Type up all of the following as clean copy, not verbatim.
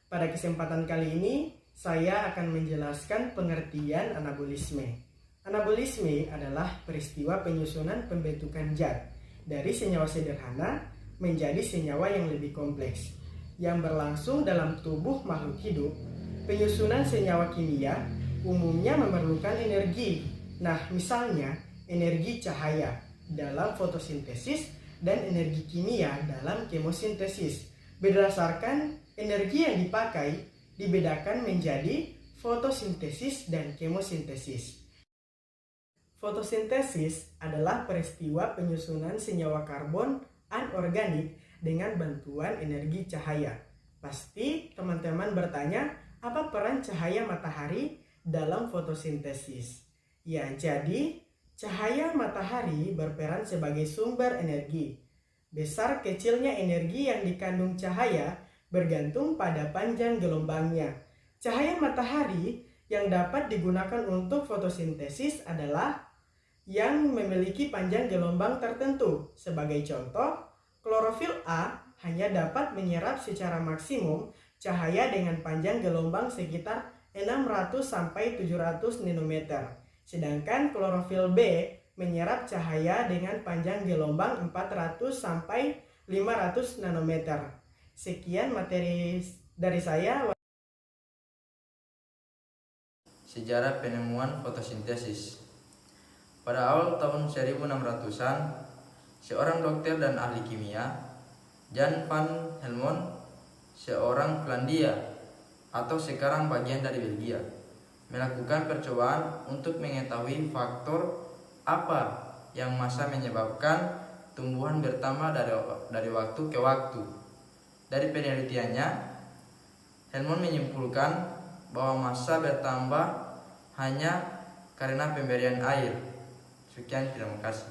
Pada kesempatan kali ini, saya akan menjelaskan pengertian anabolisme. Anabolisme adalah peristiwa penyusunan pembentukan zat dari senyawa sederhana menjadi senyawa yang lebih kompleks, yang berlangsung dalam tubuh makhluk hidup. Penyusunan senyawa kimia umumnya memerlukan energi. Nah, misalnya energi cahaya dalam fotosintesis dan energi kimia dalam kemosintesis. Berdasarkan energi yang dipakai, dibedakan menjadi fotosintesis dan kemosintesis. Fotosintesis adalah peristiwa penyusunan senyawa karbon anorganik dengan bantuan energi cahaya. Pasti teman-teman bertanya, apa peran cahaya matahari dalam fotosintesis? Ya, jadi cahaya matahari berperan sebagai sumber energi. Besar kecilnya energi yang dikandung cahaya bergantung pada panjang gelombangnya. Cahaya matahari yang dapat digunakan untuk fotosintesis adalah yang memiliki panjang gelombang tertentu. Sebagai contoh, klorofil A hanya dapat menyerap secara maksimum cahaya dengan panjang gelombang sekitar 600-700 nanometer. Sedangkan klorofil B menyerap cahaya dengan panjang gelombang 400-500 nanometer. Sekian materi dari saya. Sejarah penemuan fotosintesis. Pada awal tahun 1600-an, seorang dokter dan ahli kimia, Jan van Helmont, seorang Finlandia atau sekarang bagian dari Belgia, melakukan percobaan untuk mengetahui faktor apa yang masa menyebabkan tumbuhan bertambah dari waktu ke waktu. Dari penelitiannya, Helmont menyimpulkan bahwa massa bertambah hanya karena pemberian air. Sekian, terima kasih.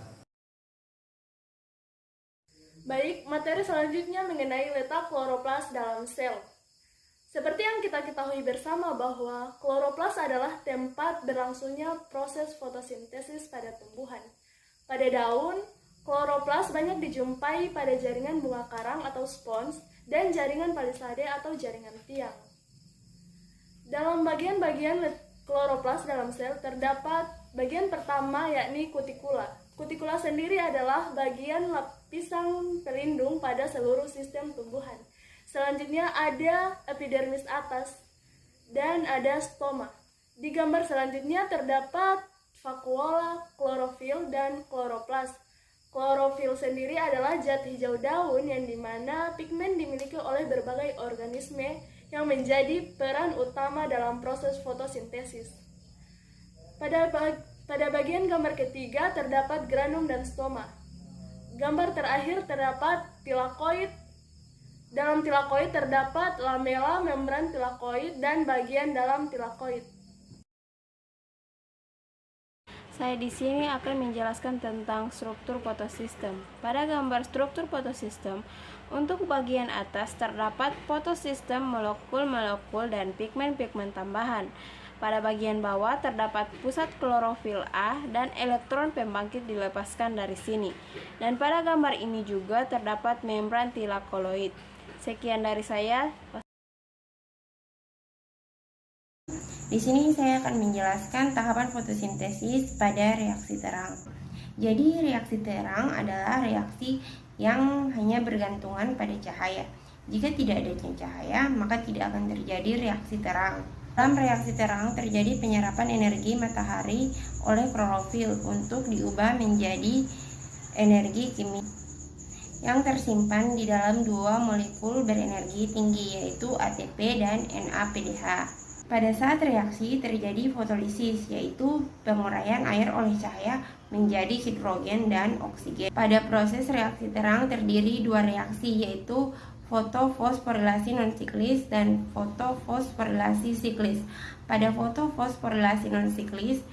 Baik, materi selanjutnya mengenai letak kloroplas dalam sel. Seperti yang kita ketahui bersama bahwa kloroplas adalah tempat berlangsungnya proses fotosintesis pada tumbuhan. Pada daun, kloroplas banyak dijumpai pada jaringan bunga karang atau spons dan jaringan palisade atau jaringan tiang. Dalam bagian-bagian kloroplas dalam sel terdapat bagian pertama yakni kutikula. Kutikula sendiri adalah bagian lapisan pelindung pada seluruh sistem tumbuhan. Selanjutnya ada epidermis atas dan ada stoma. Di gambar selanjutnya terdapat vakuola, klorofil, dan kloroplas. Klorofil sendiri adalah zat hijau daun yang dimana pigmen dimiliki oleh berbagai organisme yang menjadi peran utama dalam proses fotosintesis. Pada bagian gambar ketiga terdapat granum dan stoma. Gambar terakhir terdapat tilakoid. Dalam tilakoid terdapat lamela, membran tilakoid, dan bagian dalam tilakoid. Saya di sini akan menjelaskan tentang struktur fotosistem. Pada gambar struktur fotosistem, untuk bagian atas terdapat fotosistem molekul-molekul dan pigmen-pigmen tambahan. Pada bagian bawah terdapat pusat klorofil A dan elektron pembangkit dilepaskan dari sini. Dan pada gambar ini juga terdapat membran tilakoloid. Sekian dari saya. Di sini saya akan menjelaskan tahapan fotosintesis pada reaksi terang. Jadi reaksi terang adalah reaksi yang hanya bergantungan pada cahaya. Jika tidak ada cahaya, maka tidak akan terjadi reaksi terang. Dalam reaksi terang terjadi penyerapan energi matahari oleh klorofil untuk diubah menjadi energi kimia yang tersimpan di dalam dua molekul berenergi tinggi, yaitu ATP dan NADPH. Pada saat reaksi terjadi fotolisis, yaitu penguraian air oleh cahaya menjadi hidrogen dan oksigen. Pada proses reaksi terang terdiri dua reaksi, yaitu fotofosforilasi non-siklis dan fotofosforilasi siklis. Pada fotofosforilasi non-siklis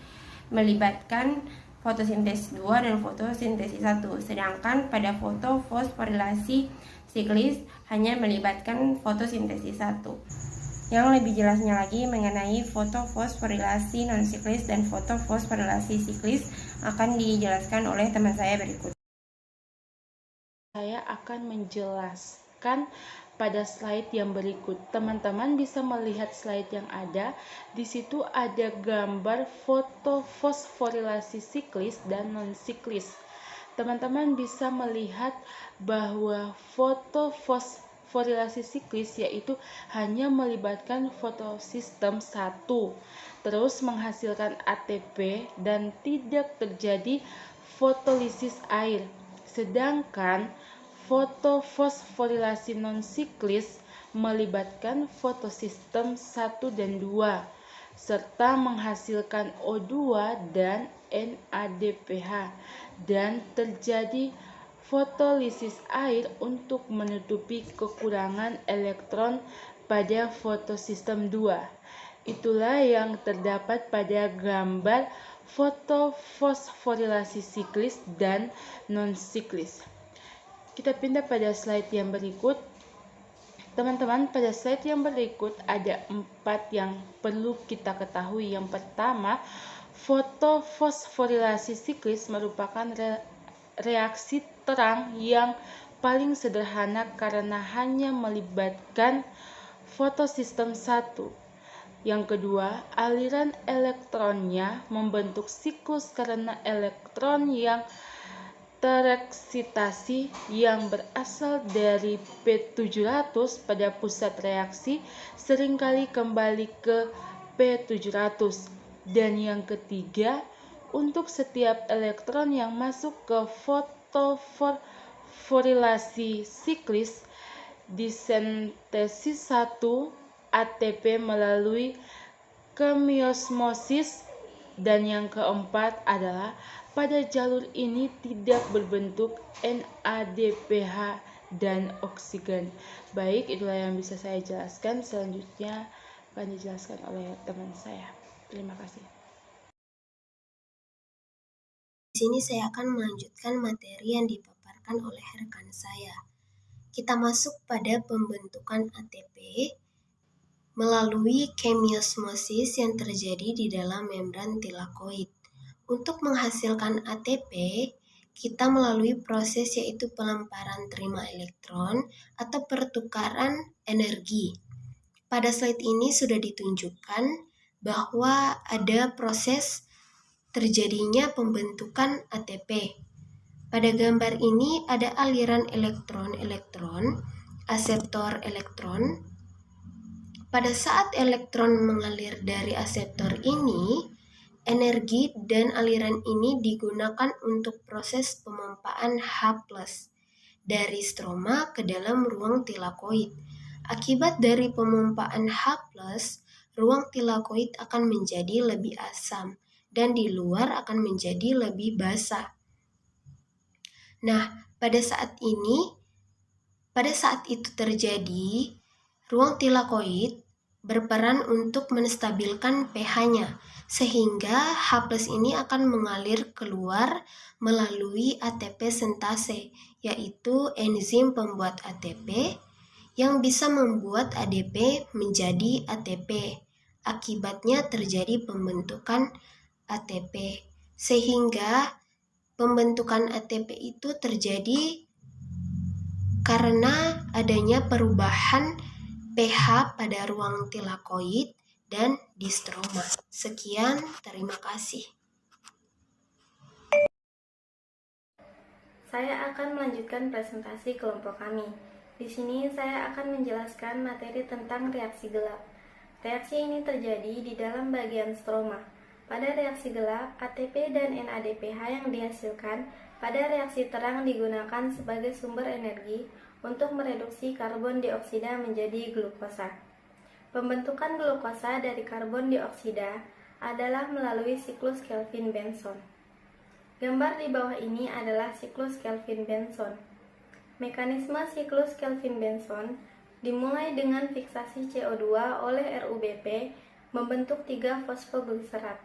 melibatkan fotosintesis 2 dan fotosintesis 1, sedangkan pada fotofosforilasi siklis hanya melibatkan fotosintesis 1. Yang lebih jelasnya lagi mengenai fotofosforilasi non-siklis dan fotofosforilasi siklis akan dijelaskan oleh teman saya berikut. Saya akan menjelaskan pada slide yang berikut. Teman-teman bisa melihat slide yang ada. Di situ ada gambar fotofosforilasi siklis dan non-siklis. Teman-teman bisa melihat bahwa fotofosforilasi siklis yaitu hanya melibatkan fotosistem 1, terus menghasilkan ATP dan tidak terjadi fotolisis air. Sedangkan fotofosforilasi non-siklis melibatkan fotosistem 1 dan 2 serta menghasilkan O2 dan NADPH dan terjadi fotolisis air untuk menutupi kekurangan elektron pada fotosistem 2. Itulah yang terdapat pada gambar fotofosforilasi siklis dan non-siklis. Kita pindah pada slide yang berikut. Teman-teman, pada slide yang berikut ada 4 yang perlu kita ketahui. Yang pertama, fotofosforilasi siklis merupakan reaksi terang yang paling sederhana karena hanya melibatkan fotosistem 1. Yang kedua, aliran elektronnya membentuk siklus karena elektron yang tereksitasi yang berasal dari P700 pada pusat reaksi seringkali kembali ke P700. Dan yang ketiga, untuk setiap elektron yang masuk ke fotofosforilasi siklis disintesis 1 ATP melalui kemiosmosis. Dan yang keempat adalah pada jalur ini tidak berbentuk NADPH dan oksigen. Baik, itulah yang bisa saya jelaskan. Selanjutnya akan dijelaskan oleh teman saya. Terima kasih. Di sini saya akan melanjutkan materi yang dipaparkan oleh rekan saya. Kita masuk pada pembentukan ATP melalui kemiosmosis yang terjadi di dalam membran tilakoid. Untuk menghasilkan ATP, kita melalui proses yaitu pelemparan terima elektron atau pertukaran energi. Pada slide ini sudah ditunjukkan bahwa ada proses terjadinya pembentukan ATP. Pada gambar ini ada aliran elektron-elektron, aseptor elektron. Pada saat elektron mengalir dari aseptor ini, energi dan aliran ini digunakan untuk proses pemompaan H+ dari stroma ke dalam ruang tilakoid. Akibat dari pemompaan H+, ruang tilakoid akan menjadi lebih asam dan di luar akan menjadi lebih basah. Nah, pada saat itu terjadi, ruang tilakoid berperan untuk menstabilkan pH-nya, sehingga H+ ini akan mengalir keluar melalui ATP sintase, yaitu enzim pembuat ATP yang bisa membuat ADP menjadi ATP. Akibatnya terjadi pembentukan ATP, sehingga pembentukan ATP itu terjadi karena adanya perubahan pH pada ruang tilakoid dan di stroma. Sekian, terima kasih. Saya akan melanjutkan presentasi kelompok kami. Di sini saya akan menjelaskan materi tentang reaksi gelap. Reaksi ini terjadi di dalam bagian stroma. Pada reaksi gelap, ATP dan NADPH yang dihasilkan pada reaksi terang digunakan sebagai sumber energi untuk mereduksi karbon dioksida menjadi glukosa. Pembentukan glukosa dari karbon dioksida adalah melalui siklus Kelvin-Benson. Gambar di bawah ini adalah siklus Kelvin-Benson. Mekanisme siklus Kelvin-Benson dimulai dengan fiksasi CO2 oleh RUBP membentuk 3 fosfogliserat.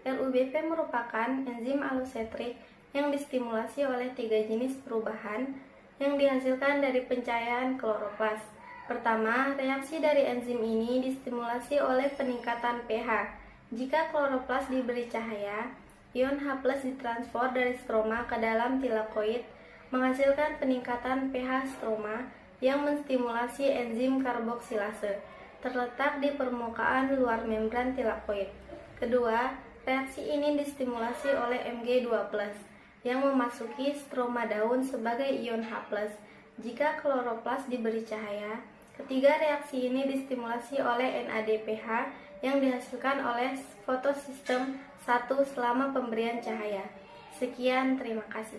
RUBP merupakan enzim alusetrik yang distimulasi oleh 3 jenis perubahan yang dihasilkan dari pencahayaan kloroplas. Pertama, reaksi dari enzim ini distimulasi oleh peningkatan pH. Jika kloroplas diberi cahaya, ion H+ ditransfer dari stroma ke dalam tilakoid, menghasilkan peningkatan pH stroma yang menstimulasi enzim karboksilase, terletak di permukaan luar membran tilakoid. Kedua, reaksi ini distimulasi oleh Mg2+, yang memasuki stroma daun sebagai ion H+. Jika kloroplas diberi cahaya, ketiga reaksi ini distimulasi oleh NADPH yang dihasilkan oleh fotosistem 1 selama pemberian cahaya. Sekian, terima kasih.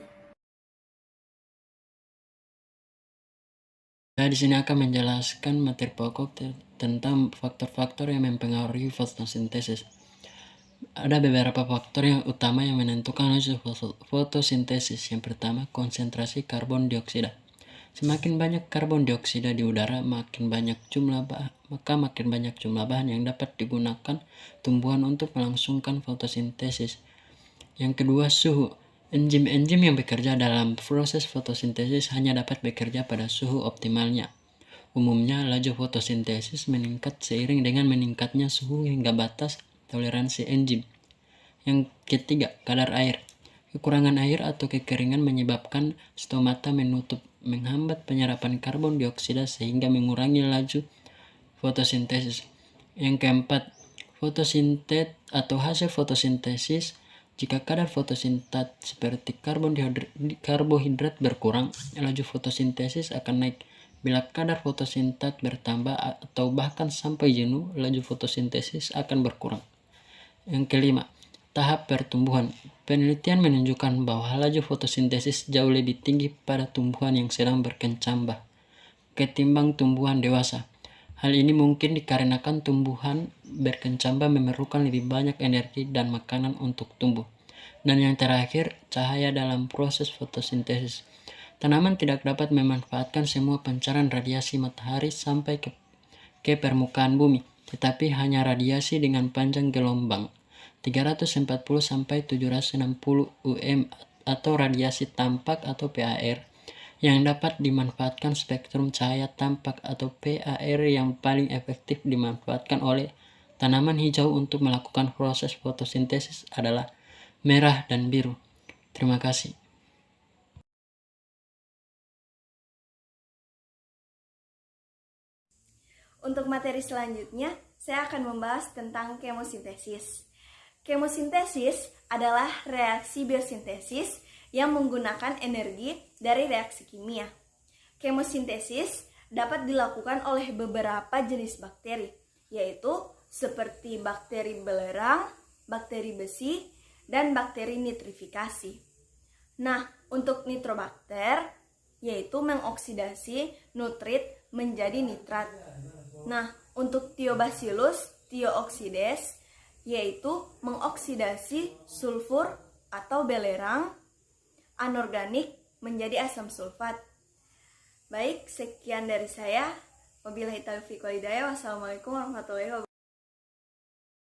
Saya di sini akan menjelaskan materi pokok tentang faktor-faktor yang mempengaruhi fotosintesis. Ada beberapa faktor yang utama yang menentukan hasil fotosintesis. Yang pertama, konsentrasi karbon dioksida. Semakin banyak karbon dioksida di udara, makin banyak jumlah bahan yang dapat digunakan tumbuhan untuk melangsungkan fotosintesis. Yang kedua, suhu. Enzim-enzim yang bekerja dalam proses fotosintesis hanya dapat bekerja pada suhu optimalnya. Umumnya, laju fotosintesis meningkat seiring dengan meningkatnya suhu hingga batas toleransi enzim. Yang ketiga, kadar air. Kekurangan air atau kekeringan menyebabkan stomata menghambat penyerapan karbon dioksida sehingga mengurangi laju fotosintesis. Yang keempat, fotosintet atau hasil fotosintesis. Jika kadar fotosintat seperti karbohidrat berkurang, laju fotosintesis akan naik. Bila kadar fotosintat bertambah atau bahkan sampai jenuh, laju fotosintesis akan berkurang. Yang kelima, tahap pertumbuhan. Penelitian menunjukkan bahwa laju fotosintesis jauh lebih tinggi pada tumbuhan yang sedang berkecambah ketimbang tumbuhan dewasa. Hal ini mungkin dikarenakan tumbuhan berkecambah memerlukan lebih banyak energi dan makanan untuk tumbuh. Dan yang terakhir, cahaya dalam proses fotosintesis. Tanaman tidak dapat memanfaatkan semua pancaran radiasi matahari sampai ke permukaan bumi, tetapi hanya radiasi dengan panjang gelombang 340 sampai 760 UM atau radiasi tampak atau PAR yang dapat dimanfaatkan. Spektrum cahaya tampak atau PAR yang paling efektif dimanfaatkan oleh tanaman hijau untuk melakukan proses fotosintesis adalah merah dan biru. Terima kasih. Untuk materi selanjutnya, saya akan membahas tentang kemosintesis. Kemosintesis adalah reaksi biosintesis yang menggunakan energi dari reaksi kimia. Kemosintesis dapat dilakukan oleh beberapa jenis bakteri, yaitu seperti bakteri belerang, bakteri besi, dan bakteri nitrifikasi. Nah, untuk nitrobakter, yaitu mengoksidasi nutrit menjadi nitrat. Nah, untuk Thiobacillus thiooxides, yaitu mengoksidasi sulfur atau belerang anorganik menjadi asam sulfat. Baik, sekian dari saya. Wabillahi taufiq wal hidayah. Wassalamualaikum warahmatullahi wabarakatuh.